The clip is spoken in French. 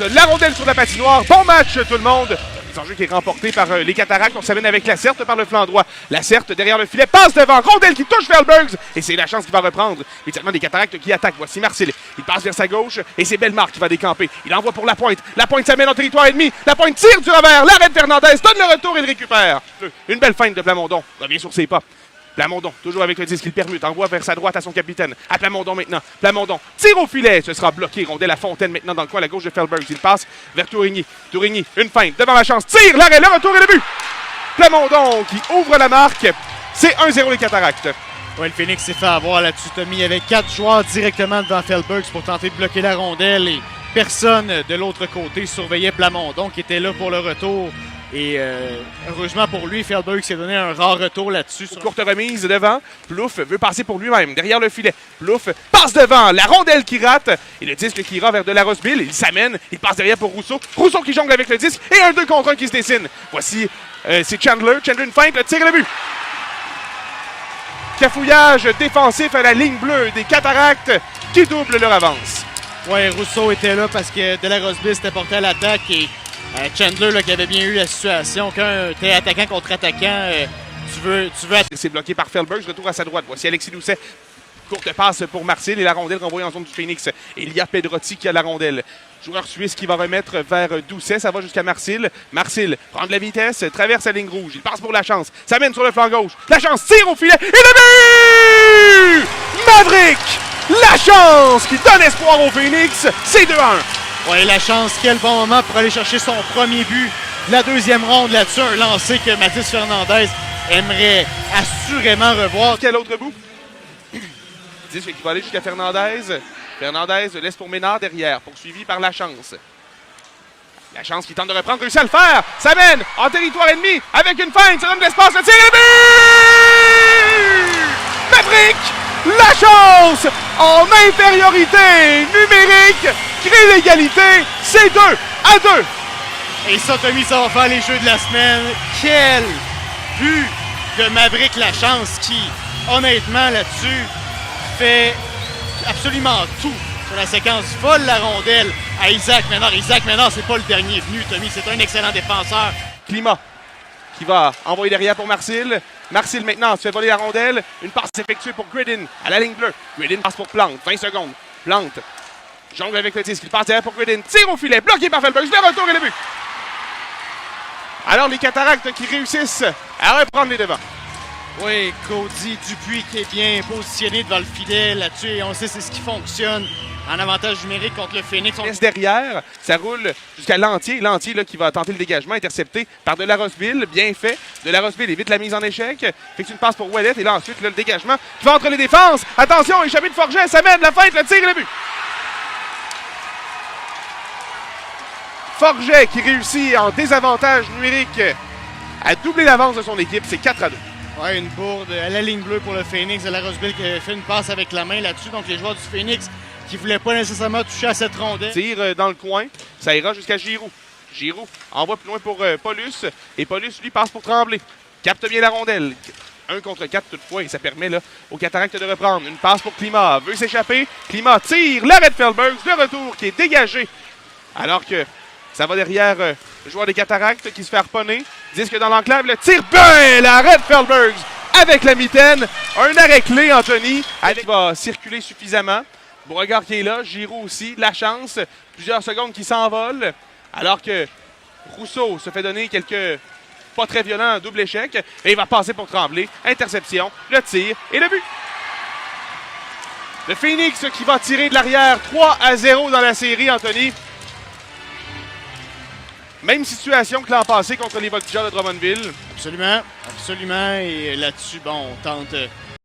la rondelle sur la patinoire. Bon match tout le monde. Enjeu qui est remporté par les Cataractes. On s'amène avec Lacerte par le flanc droit. Lacerte derrière le filet, passe devant. Rondelle qui touche Felbergs. Et c'est la chance qui va reprendre. Immédiatement des Cataractes qui attaquent. Voici Marcel. Il passe vers sa gauche et c'est Bellemare qui va décamper. Il envoie pour Lapointe. Lapointe s'amène en territoire ennemi. Lapointe tire du revers. L'arrêt de Fernandez. Donne le retour et le récupère. Une belle feinte de Plamondon. Revient sur ses pas. Plamondon, toujours avec le disque, il permute, envoie vers sa droite à son capitaine. À Plamondon maintenant. Plamondon tire au filet. Ce sera bloqué. Rondelle à Fontaine maintenant dans le coin à la gauche de Felbergs. Il passe vers Tourigny. Tourigny, une feinte devant la chance. Tire, l'arrêt, le retour et le but. Plamondon qui ouvre la marque. C'est 1-0 les Cataractes. Ouais, le Phoenix s'est fait avoir là-dessus, Tommy. Il y avait 4 joueurs directement devant Felbergs pour tenter de bloquer la rondelle. Et personne de l'autre côté surveillait Plamondon qui était là pour le retour. Et heureusement pour lui, Felbergs s'est donné un rare retour là-dessus. Courte remise devant. Plouffe veut passer pour lui-même. Derrière le filet. Plouffe passe devant. La rondelle qui rate. Et le disque qui ira vers de la Rosseville. Il s'amène. Il passe derrière pour Rousseau. Rousseau qui jongle avec le disque. Et un 2 contre 1 qui se dessine. Voici, c'est Chandler. Chandler une feinte. Le tir et le but. Cafouillage défensif à la ligne bleue des Cataractes qui double leur avance. Ouais, Rousseau était là parce que de la Rosseville s'était porté à l'attaque et Chandler là, qui avait bien eu la situation. Quand tu es attaquant contre attaquant, tu veux c'est bloqué par Felbergs, retour à sa droite. Voici Alexis Doucet. Courte passe pour Marcel et la rondelle renvoyée en zone du Phoenix. Et il y a Pedrotti qui a la rondelle. Joueur suisse qui va remettre vers Doucet. Ça va jusqu'à Marcel. Marcel prend de la vitesse, traverse la ligne rouge. Il passe pour la chance. Ça mène sur le flanc gauche. La chance tire au filet. Et le but! Maverick! La chance qui donne espoir au Phoenix. C'est 2-1. Ouais, la chance, quel bon moment pour aller chercher son premier but. La deuxième ronde là-dessus, un lancer que Mathis Fernandez aimerait assurément revoir. Quel autre bout? Disque qui va aller jusqu'à Fernandez. Fernandez laisse pour Ménard derrière, poursuivi par La Chance. La Chance qui tente de reprendre, réussit à le faire. Ça mène en territoire ennemi avec une feinte, ça donne de l'espace, le tir et le but! Maverick! La Chance en infériorité numérique crée l'égalité. C'est 2-2. Et ça, Tommy, ça va faire les jeux de la semaine. Quel but de Maverick La Chance qui, honnêtement, là-dessus, fait absolument tout sur la séquence. Vole la rondelle à Isaac Ménard. Isaac Ménard, c'est pas le dernier venu, Tommy. C'est un excellent défenseur. Climat qui va envoyer derrière pour Marcel. Marcel maintenant se fait voler la rondelle. Une passe effectuée pour Gridin à la ligne bleue. Gridin passe pour Plante. 20 secondes. Plante jongle avec le disque. Il passe derrière pour Gridin. Tire au filet. Bloqué par Felbergs. Le retour et le but. Alors les Cataractes qui réussissent à reprendre les devants. Oui, Cody Dupuis qui est bien positionné devant le filet là-dessus. Et on sait c'est ce qui fonctionne en avantage numérique contre le Phoenix. On laisse derrière, ça roule jusqu'à Lantier. Lantier là, qui va tenter le dégagement, intercepté par de la Rosseville. Bien fait. De la Rosseville évite la mise en échec. Effectue une passe pour Ouellet. Et là ensuite, là, le dégagement qui va entre les défenses. Attention, échappé de Forget. Ça mène la feinte, le tir et le but. Forget qui réussit en désavantage numérique à doubler l'avance de son équipe. C'est 4-2. Ouais, une bourde à la ligne bleue pour le Phoenix. De la Rosseville qui a fait une passe avec la main là-dessus. Donc les joueurs du Phoenix qui ne voulaient pas nécessairement toucher à cette rondelle. Tire dans le coin. Ça ira jusqu'à Giroux. Giroux envoie plus loin pour Paulus. Et Paulus, lui, passe pour Tremblay. Capte bien la rondelle. 1 contre 4 toutefois. Et ça permet là, aux Cataractes de reprendre. Une passe pour Climat. Veut s'échapper. Climat tire. L'arrêt de Felbergs. Le retour qui est dégagé. Alors que ça va derrière le joueur des Cataractes qui se fait harponner. Disque dans l'enclave. Le tire bien. L'arrêt de Felbergs avec la mitaine. Un arrêt clé, Anthony. Il va circuler suffisamment. Beauregard qui est là, Giroux aussi, La Chance, plusieurs secondes qui s'envolent, alors que Rousseau se fait donner quelques pas très violents, double échec, et il va passer pour Tremblay, interception, le tir et le but. Le Phoenix qui va tirer de l'arrière 3-0 dans la série, Anthony. Même situation que l'an passé contre les Voltigeurs de Drummondville. Absolument, absolument, et là-dessus, bon, on tente